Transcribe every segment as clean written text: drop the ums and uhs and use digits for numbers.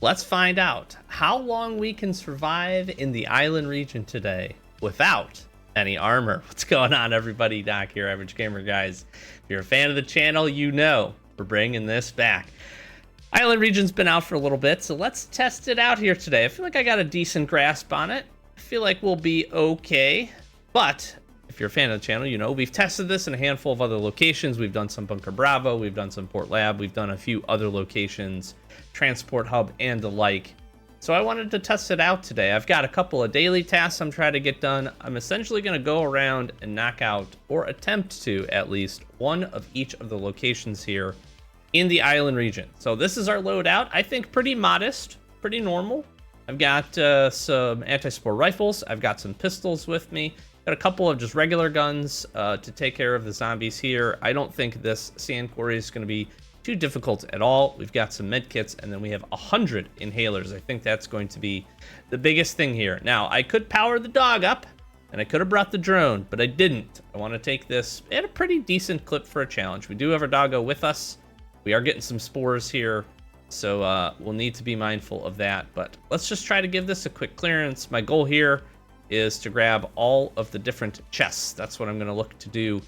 let's find out how long we can survive in the island region today without any armor. What's going on, everybody? Doc here, Average Gamer, guys. If you're a fan of the channel, you know we're bringing this back. Island region's been out for a little bit, so let's test it out here today. I feel like I got a decent grasp on it. I feel like we'll be okay, but if you're a fan of the channel, you know we've tested this in a handful of other locations. We've done some Bunker Bravo, we've done some Port Lab, we've done a few other locations, Transport Hub, and the like. So I wanted to test it out today. I've got a couple of daily tasks I'm trying to get done. I'm essentially going to go around and knock out, or attempt to at least, one of each of the locations here in the island region. So this is our loadout. I think pretty modest, pretty normal. I've got some anti-spore rifles. I've got some pistols with me. Got a couple of just regular guns to take care of the zombies here. I don't think this sand quarry is going to be too difficult at all. We've got some med kits, and then we have 100 inhalers. I think that's going to be the biggest thing here. Now, I could power the dog up, and I could have brought the drone, but I didn't. I want to take this at a pretty decent clip for a challenge. We do have our doggo with us. We are getting some spores here, so we'll need to be mindful of that. But let's just try to give this a quick clearance. My goal here is to grab all of the different chests. That's what I'm going to look to do.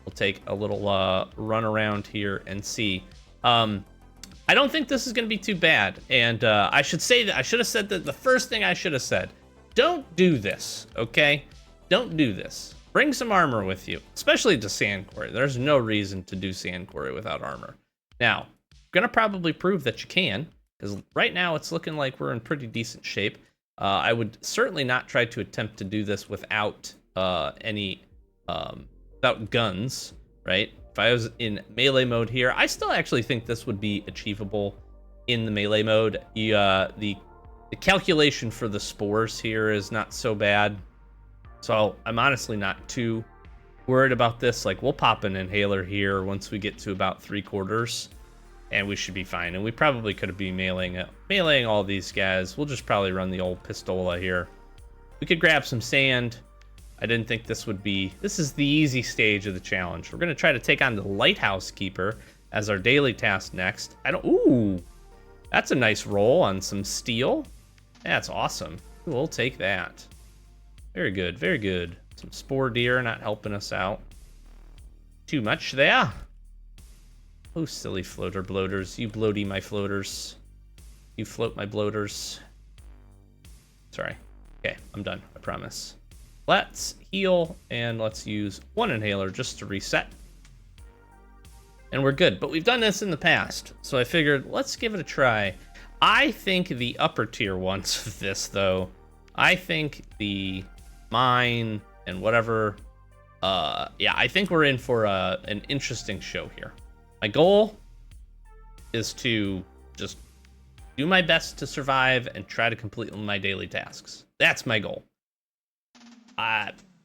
We'll take a little run around here and see. I don't think this is going to be too bad. And I should say that I should have said that the first thing I should have said. Don't do this, okay? Don't do this. Bring some armor with you, especially to sand quarry. There's no reason to do sand quarry without armor. Now, I'm going to probably prove that you can, because right now it's looking like we're in pretty decent shape. I would certainly not try to attempt to do this without without guns, right? If I was in melee mode here, I still actually think this would be achievable in the melee mode. The calculation for the spores here is not so bad, so I'm honestly not too worried about this. Like, we'll pop an inhaler here once we get to about 3/4, and we should be fine. And we probably could be meleeing all these guys. We'll just probably run the old pistola here. We could grab some sand. I didn't think this would be... This is the easy stage of the challenge. We're going to try to take on the Lighthouse Keeper as our daily task next. Ooh, that's a nice roll on some steel. That's awesome. We'll take that. Very good, very good. Some spore deer not helping us out too much there. Oh, silly floater bloaters. You bloaty my floaters. You float my bloaters. Sorry. Okay, I'm done, I promise. Let's heal, and let's use one inhaler just to reset. And we're good, but we've done this in the past, so I figured let's give it a try. I think the upper tier ones of this, though, I think the mine and whatever, yeah, I think we're in for an interesting show here. My goal is to just do my best to survive and try to complete my daily tasks. That's my goal.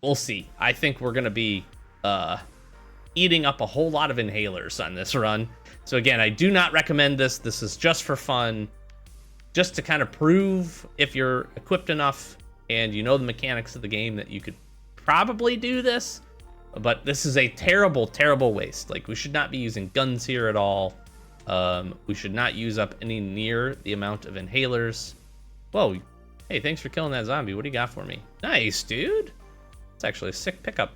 We'll see. I think we're gonna be eating up a whole lot of inhalers on this run. So again, I do not recommend this. This is just for fun, just to kind of prove if you're equipped enough and you know the mechanics of the game that you could probably do this. But this is a terrible, terrible waste. Like, we should not be using guns here at all. We should not use up any near the amount of inhalers. Whoa. Hey, thanks for killing that zombie. What do you got for me? Nice, dude. It's actually a sick pickup.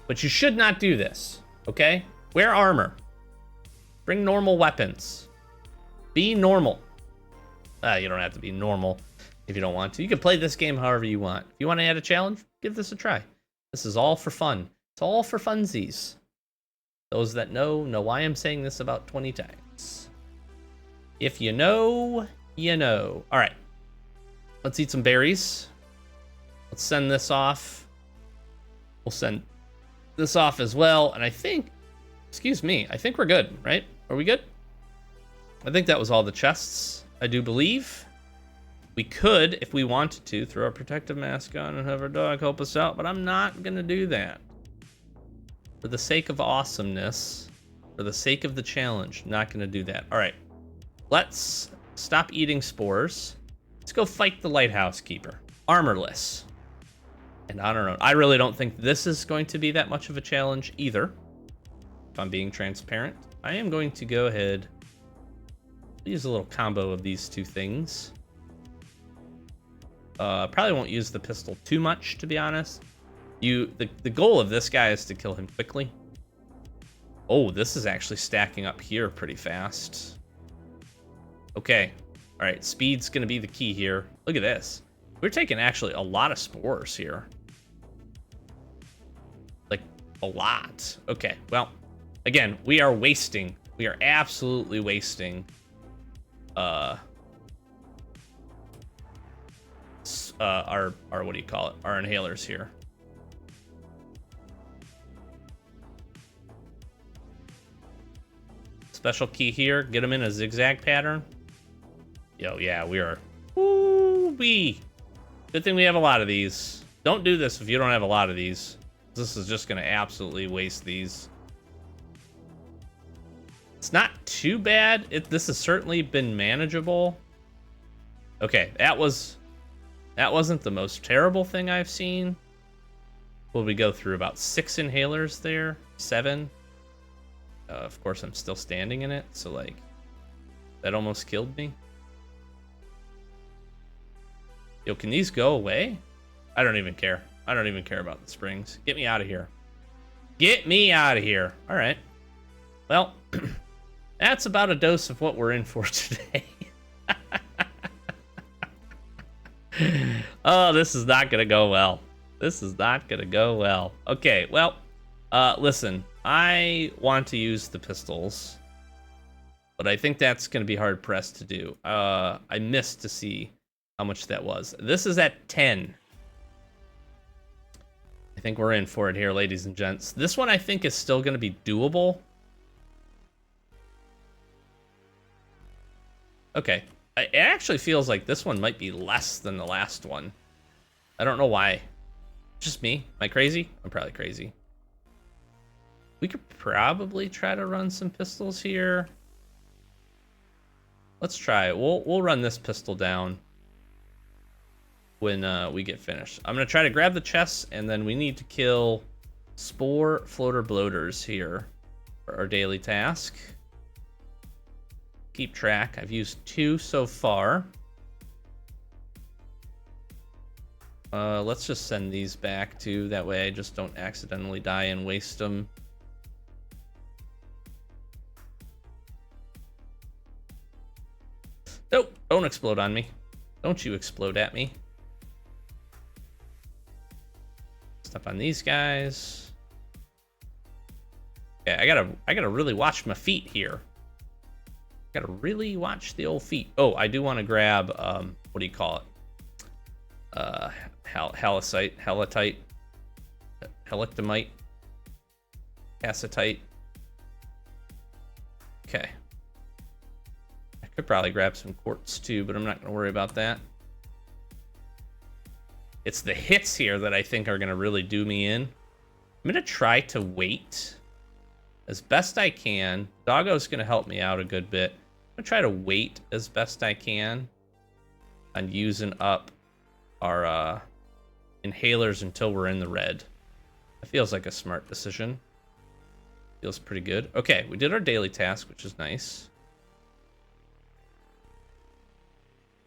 But you should not do this, okay? Wear armor. Bring normal weapons. Be normal. You don't have to be normal if you don't want to. You can play this game however you want. If you want to add a challenge, give this a try. This is all for fun. It's all for funsies. Those that know why I'm saying this about 20 times. If you know, you know. All right. Let's eat some berries. Let's send this off. We'll send this off as well. And I think, excuse me, I think we're good, right? Are we good? I think that was all the chests, I do believe. We could, if we wanted to, throw our protective mask on and have our dog help us out, but I'm not going to do that. For the sake of awesomeness, for the sake of the challenge, not going to do that. All right, let's stop eating spores. Let's go fight the Lighthouse Keeper. Armorless. And I don't know. I really don't think this is going to be that much of a challenge either. If I'm being transparent, I am going to go ahead use a little combo of these two things. Probably won't use the pistol too much, to be honest. The goal of this guy is to kill him quickly. Oh, this is actually stacking up here pretty fast. Okay. All right, speed's going to be the key here. Look at this. We're taking actually a lot of spores here. Like, a lot. Okay, well, again, we are wasting. We are absolutely wasting our what do you call it? Our inhalers here. Special key here. Get them in a zigzag pattern. Yo, yeah, we are. Woo-wee. Good thing we have a lot of these. Don't do this if you don't have a lot of these. This is just going to absolutely waste these. It's not too bad. This has certainly been manageable. Okay, that wasn't the most terrible thing I've seen. Will we go through about 6 inhalers there? 7. Of course, I'm still standing in it, so like that almost killed me. Yo, can these go away? I don't even care. I don't even care about the springs. Get me out of here. Get me out of here. All right. Well, that's about a dose of what we're in for today. Oh, this is not going to go well. This is not going to go well. Okay, well, listen. I want to use the pistols, but I think that's going to be hard pressed to do. I missed to see how much that was. This is at 10. I think we're in for it here, ladies and gents. This one I think is still going to be doable. Okay. It actually feels like this one might be less than the last one. I don't know why. Just me? Am I crazy? I'm probably crazy. We could probably try to run some pistols here. Let's try it. We'll run this pistol down when we get finished. I'm gonna try to grab the chests, and then we need to kill spore floater bloaters here for our daily task. Keep track. I've used 2 so far. Let's just send these back too. That way I just don't accidentally die and waste them. Nope, don't explode on me. Don't you explode at me. Step on these guys. Yeah, I gotta really watch my feet here. Gotta really watch the old feet. Oh, I do want to grab what do you call it? Halloysite, helictite, helictomite, acetite. Okay. I could probably grab some quartz too, but I'm not gonna worry about that. It's the hits here that I think are gonna really do me in. I'm gonna try to wait as best I can. Doggo's gonna help me out a good bit. I'm gonna try to wait as best I can on using up our inhalers until we're in the red. It feels like a smart decision. Feels pretty good. Okay, we did our daily task, which is nice.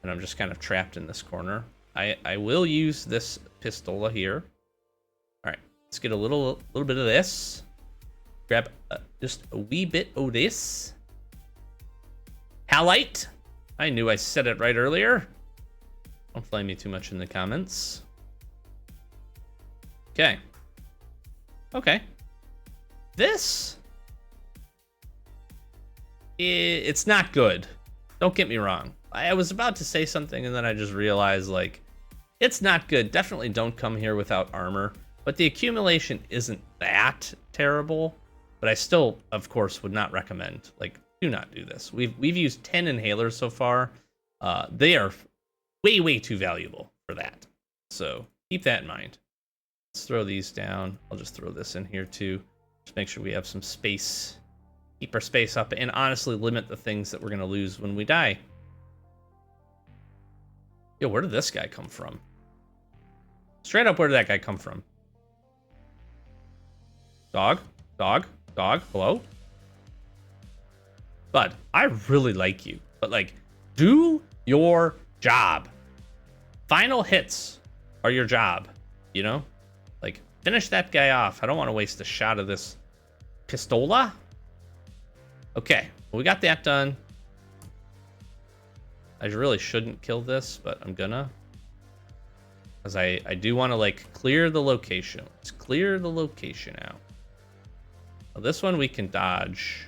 And I'm just kind of trapped in this corner. I will use this pistol here. All right, let's get a little bit of this. Grab just a wee bit of this. Halite. I knew I said it right earlier. Don't flame me too much in the comments. Okay. Okay. This... it's not good. Don't get me wrong. I was about to say something and then I just realized, like, it's not good. Definitely don't come here without armor. But the accumulation isn't that terrible. But I still, of course, would not recommend. Like, do not do this. We've used 10 inhalers so far. They are way too valuable for that. So keep that in mind. Let's throw these down. I'll just throw this in here too. Just make sure we have some space. Keep our space up and honestly limit the things that we're going to lose when we die. Yo, where did this guy come from? Straight up, where did that guy come from? Dog? Dog? Dog? Hello? Bud, I really like you. but like, do your job. Final hits are your job, you know? Like, finish that guy off. I don't want to waste a shot of this pistola. Okay, well, we got that done. I really shouldn't kill this, but I'm gonna. Because I do want to, like, clear the location. Let's clear the location out. Well, this one we can dodge.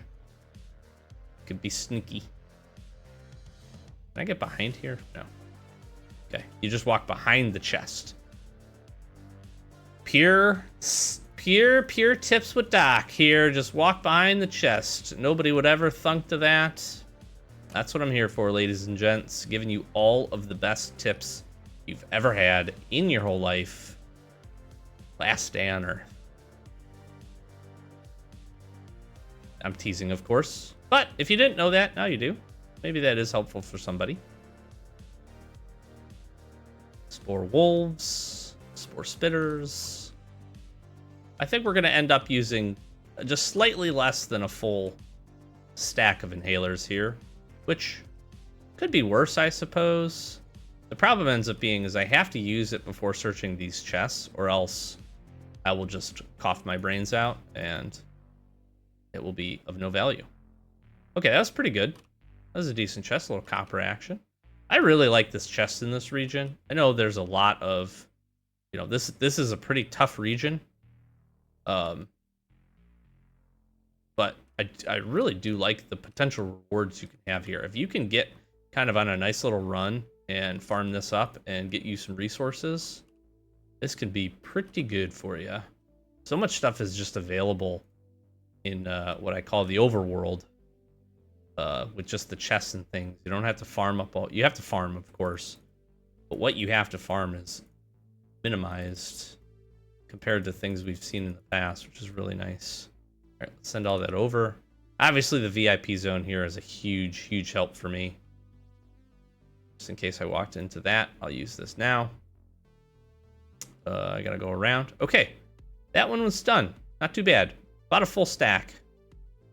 Could be sneaky. Can I get behind here? No. Okay, you just walk behind the chest. Pure tips with Doc here. Just walk behind the chest. Nobody would ever thunk to that. That's what I'm here for, ladies and gents. Giving you all of the best tips you've ever had in your whole life. Last day on Earth. I'm teasing, of course. But if you didn't know that, now you do. Maybe that is helpful for somebody. Spore wolves. Spore spitters. I think we're going to end up using just slightly less than a full stack of inhalers here, which could be worse, I suppose. The problem ends up being is I have to use it before searching these chests, or else I will just cough my brains out and it will be of no value. Okay, that was pretty good. That was a decent chest, a little copper action. I really like this chest in this region. I know there's a lot of, you know, this is a pretty tough region. But I really do like the potential rewards you can have here. If you can get kind of on a nice little run and farm this up and get you some resources, this could be pretty good for you. So much stuff is just available in what I call the overworld, with just the chests and things. You don't have to farm up all. You have to farm, of course, but what you have to farm is minimized compared to things we've seen in the past, which is really nice. All right, let's send all that over. Obviously, the VIP zone here is a huge help for me. Just in case I walked into that, I'll use this now. I gotta go around. Okay, that one was done. Not too bad. About a full stack.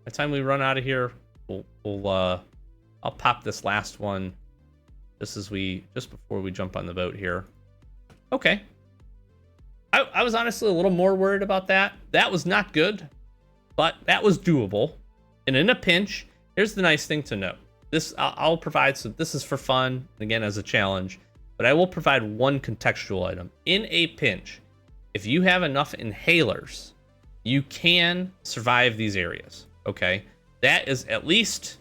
By the time we run out of here, I'll pop this last one just before we jump on the boat here. Okay. I was honestly a little more worried about that. That was not good, but that was doable. And in a pinch, here's the nice thing to know. I'll provide some. This is for fun, again, as a challenge, but I will provide one contextual item. In a pinch, if you have enough inhalers, you can survive these areas. Okay, that is at least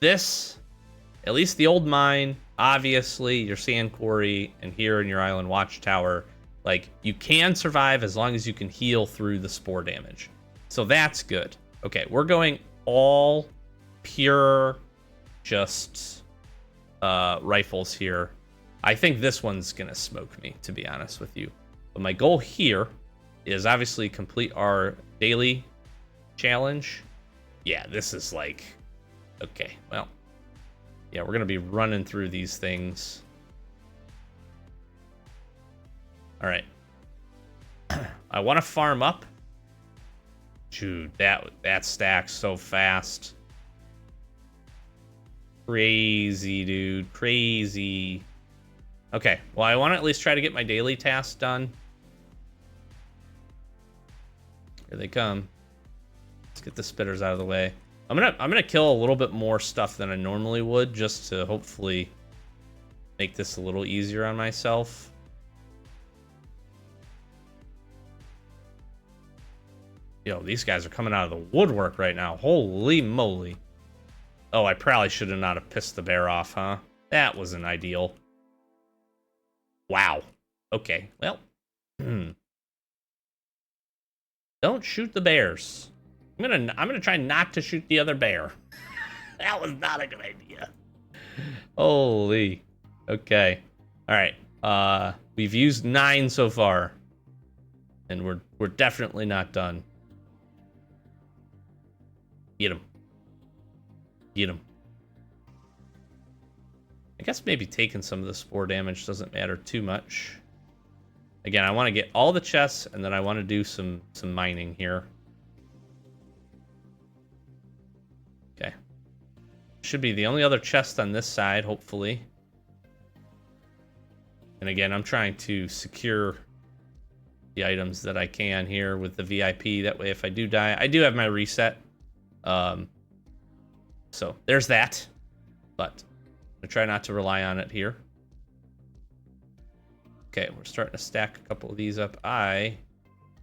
the old mine, obviously your sand quarry, and here in your island watchtower. Like, you can survive as long as you can heal through the spore damage. So that's good. Okay, we're going all pure, just rifles here. I think this one's gonna smoke me, to be honest with you. But my goal here is obviously complete our daily challenge. Yeah, this is like, okay, well, yeah, we're gonna be running through these things. All right. I want to farm up. Dude, that stacks so fast. Crazy, dude. Crazy. Okay, well, I want to at least try to get my daily tasks done. Here they come. Let's get the spitters out of the way. I'm gonna kill a little bit more stuff than I normally would, just to hopefully make this a little easier on myself. Yo, these guys are coming out of the woodwork right now. Holy moly. Oh, I probably should have not have pissed the bear off, huh? That wasn't ideal. Wow. Okay, well. Don't shoot the bears. I'm gonna try not to shoot the other bear. That was not a good idea. Holy. Okay. All right. We've used 9 so far, and we're definitely not done. Get him. Get him. I guess maybe taking some of the spore damage doesn't matter too much. Again, I want to get all the chests, and then I want to do some mining here. Okay. Should be the only other chest on this side, hopefully. And again, I'm trying to secure the items that I can here with the VIP. That way, if I do die, I do have my reset. So there's that. But I'm gonna try not to rely on it here. Okay, we're starting to stack a couple of these up. I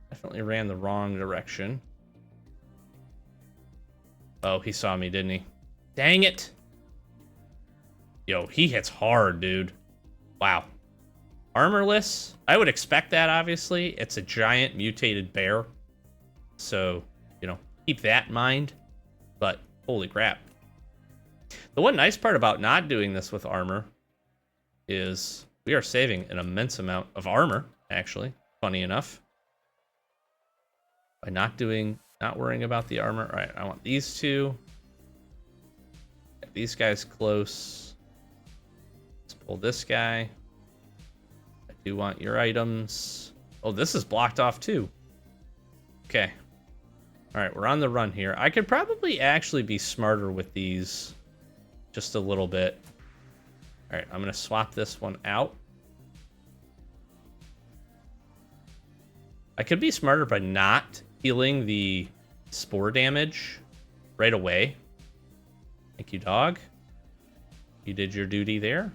definitely ran the wrong direction. Oh, he saw me, didn't he? Dang it. Yo, he hits hard, dude. Wow. Armorless. I would expect that, obviously. It's a giant mutated bear. So, you know, keep that in mind. But, holy crap. The one nice part about not doing this with armor is we are saving an immense amount of armor, actually. Funny enough. By not worrying about the armor. All right, I want these two. Get these guys close. Let's pull this guy. I do want your items. Oh, this is blocked off too. Okay. All right, we're on the run here. I could probably actually be smarter with these just a little bit. All right, I'm going to swap this one out. I could be smarter by not healing the spore damage right away. Thank you, dog. You did your duty there.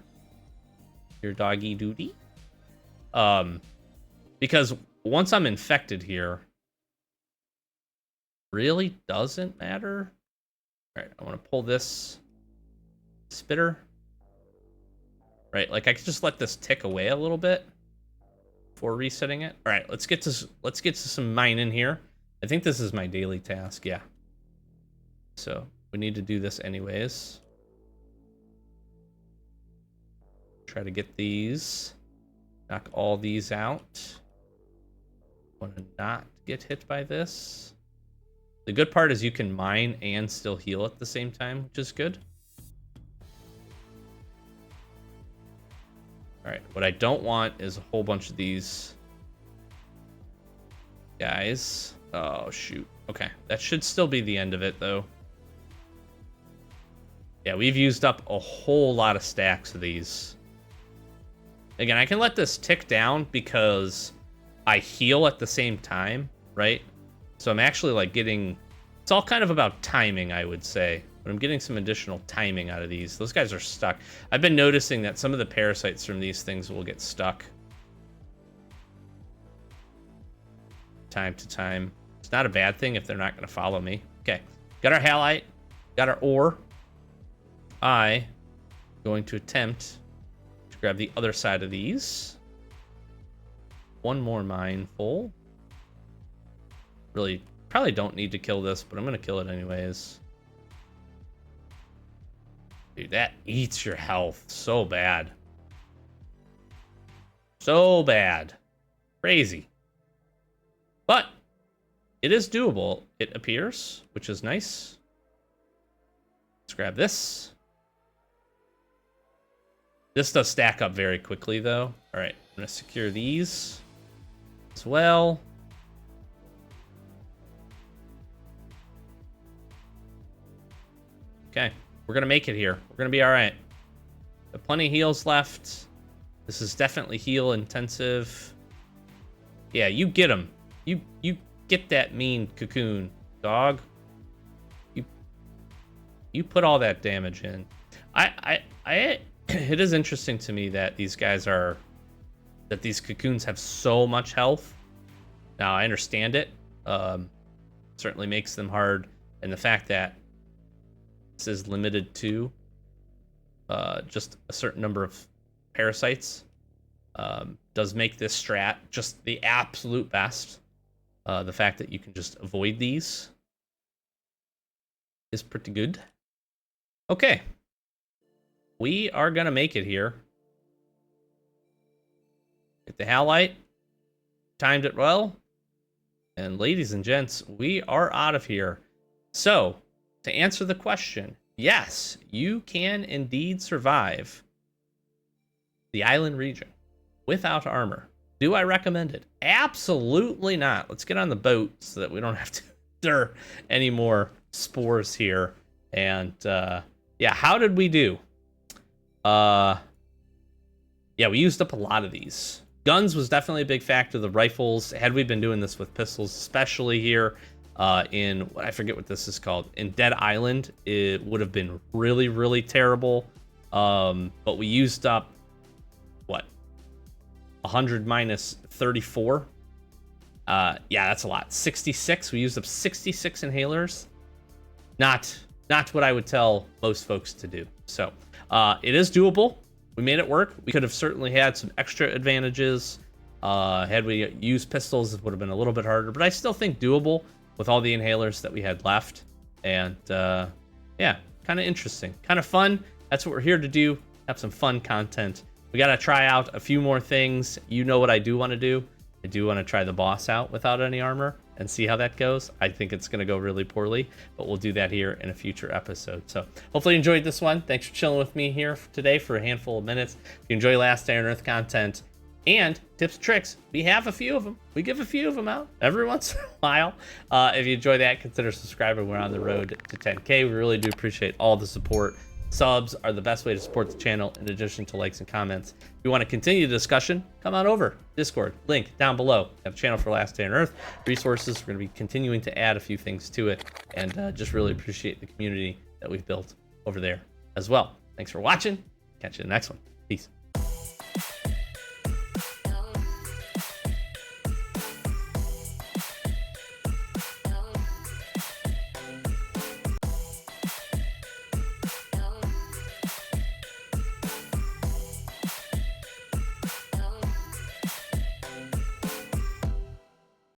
Your doggy duty. Because once I'm infected here, really doesn't matter. All right, I want to pull this spitter. Right, like I could just let this tick away a little bit before resetting it. All right, let's get to some mining here. I think this is my daily task, yeah. So we need to do this anyways. Try to get these. Knock all these out. Want to not get hit by this. The good part is you can mine and still heal at the same time, which is good. All right, what I don't want is a whole bunch of these guys. Oh, shoot. Okay, that should still be the end of it, though. Yeah, we've used up a whole lot of stacks of these. Again, I can let this tick down because I heal at the same time, right? So I'm actually, like, getting... It's all kind of about timing, I would say. But I'm getting some additional timing out of these. Those guys are stuck. I've been noticing that some of the parasites from these things will get stuck. Time to time. It's not a bad thing if they're not going to follow me. Okay. Got our halite. Got our ore. I'm going to attempt to grab the other side of these. One more mine full. Really, probably don't need to kill this, but I'm going to kill it anyways. Dude, that eats your health so bad. So bad. Crazy. But it is doable, it appears, which is nice. Let's grab this. This does stack up very quickly, though. All right, I'm going to secure these as well. Okay, we're going to make it here. We're going to be all right. Got plenty of heals left. This is definitely heal intensive. Yeah, you get him. You get that mean cocoon, dog. You put all that damage in. It is interesting to me that these cocoons have so much health. Now I understand it. Certainly makes them hard, and the fact that this is limited to just a certain number of parasites does make this strat just the absolute best. The fact that you can just avoid these is pretty good. Okay. We are going to make it here. Get the halite. Timed it well. And ladies and gents, we are out of here. So, to answer the question, yes, you can indeed survive the island region without armor. Do I recommend it? Absolutely not. Let's get on the boat so that we don't have to endure any more spores here. And yeah, how did we do? Yeah, we used up a lot of these. Guns was definitely a big factor. The rifles, had we been doing this with pistols, especially here in, I forget what this is called, in Dead Island, it would have been really, really terrible. But we used up, what, 100 minus 34? Yeah, that's a lot. 66, we used up 66 inhalers. Not what I would tell most folks to do. So it is doable. We made it work. We could have certainly had some extra advantages. Had we used pistols, it would have been a little bit harder, but I still think doable with all the inhalers that we had left. And yeah, kind of interesting, kind of fun. That's what we're here to do. Have some fun content. We got to try out a few more things. You know what I do want to do. I do want to try the boss out without any armor and see how that goes. I think it's going to go really poorly, but we'll do that here in a future episode. So hopefully you enjoyed this one. Thanks for chilling with me here today for a handful of minutes. If you enjoy Last Day on Earth content and tips and tricks, we have a few of them. We give a few of them out every once in a while. If you enjoy that, consider subscribing. We're on the road to 10K. We really do appreciate all the support. Subs are the best way to support the channel, in addition to likes and comments. If you want to continue the discussion, come on over. Discord, link down below. We have a channel for Last Day on Earth. Resources, we're going to be continuing to add a few things to it. And just really appreciate the community that we've built over there as well. Thanks for watching. Catch you in the next one. Peace.